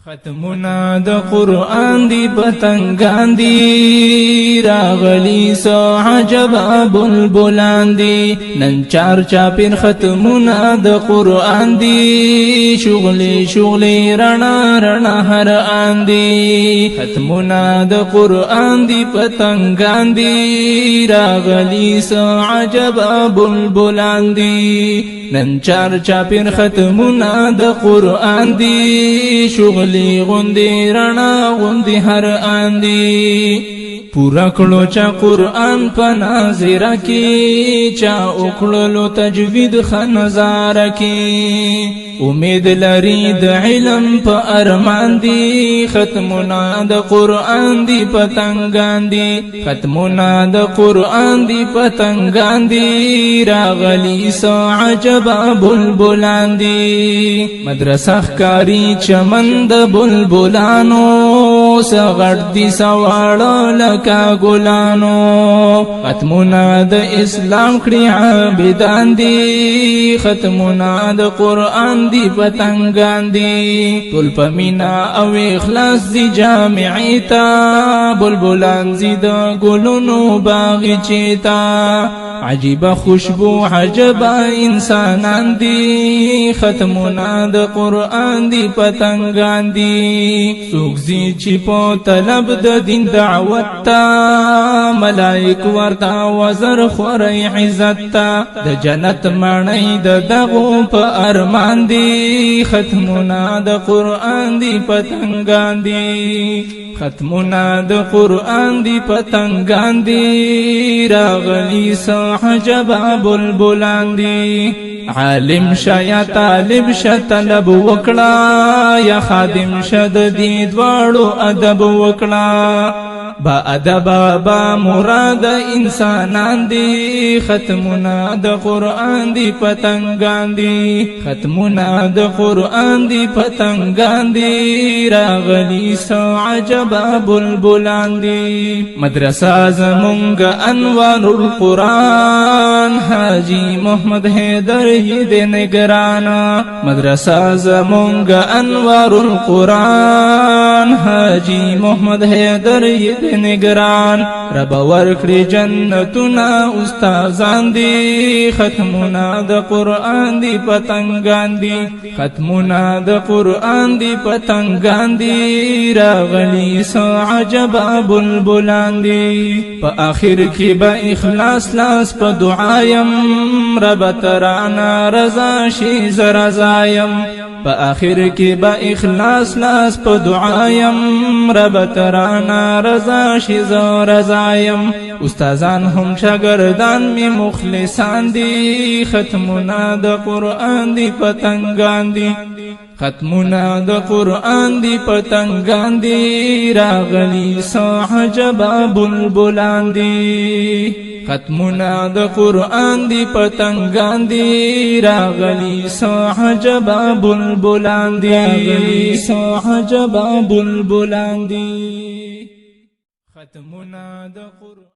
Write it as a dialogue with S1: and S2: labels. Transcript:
S1: ختمنا د قرآن دی پتنگان دی راغلی سو عجب بلبلان دی نن چار چاپین ختمنا د قرآن دی شغلی شغلی رنا رنا هر آن دی ختمنا د قرآن دی پتنگان دی راغلی سو عجب بلبلان دی نن چار چاپین ختمنا د قرآن دی شغلی غندی رنا غندی هر آن دی پورا کړو چا قرآن په ناظره کې چا وکړلو تجوید خنزاره کې امید لري د علم په ارمان دی ختمنا د قرآن دی پتنګان دی ختمنا د قرآن دی پتنګان دی راغلی سو عجب بلبلان دی مدرسه ښکاری چمن د بلبلانو سغړ دی سواړه لکا ګلانو ختمنا د اسلام کړي عابدان دي ختمنا د قرآن دی پتنګان دي ټول په مینا او اخلاص دی جامعي تا بلبلان زی د ګلونو باغچې تا عجیب خوشبو عجب انسانان دي ختمنا د قرآن دی پتنګان دي څوک زی چې په طلب د دین دعوت تا ملائک ورتا وزر خوري عزت تا د جنت مړی د دغو په ارمان دی ختمنا د قرآن دی پتنګان دي ختمنا د قرآن دی پتنګان دي راغلی سو عجب بلبلان دي عالم شا یا طالب شا طلب وکړه یا خادم شد دی دواړو ادب وکړه با ادب با مراد انسانان دی ختمنا د قرآن دی پتنګان دي ختمنا د قرآن دی پتنګان دي راغلی سو عجب بلبلان دي مدرسه زمونږ انوار القرآن حاجی محمد حیدر د نگران مدرسه زمونږ انوار القرآن حاجی محمد حیدر د نگران رب ورکړي جنتنا استادان دي ختمنا د قرآن دی پتنګان دي ختمنا د قرآن دی پتنګان دي راغلی سو عجب بلبلان دي په اخر کې به اخلاص لاس په دعایم رب ترانا رضا شي زرزایم په اخر کې به اخلاص لاس په دعایم رب ترانا رضا شي زرزایم استادان هم شاګردان می مخلصان دي ختمنا د قرآن دی پتنګان دي ختمنا د قرآن دی پتنګان دي راغلی سو عجب بلبلان دي ختمنا د قرآن دی پتنګان دي راغلی سو عجب بلبلان دي سو عجب بلبلان دي ختمنا د قرآن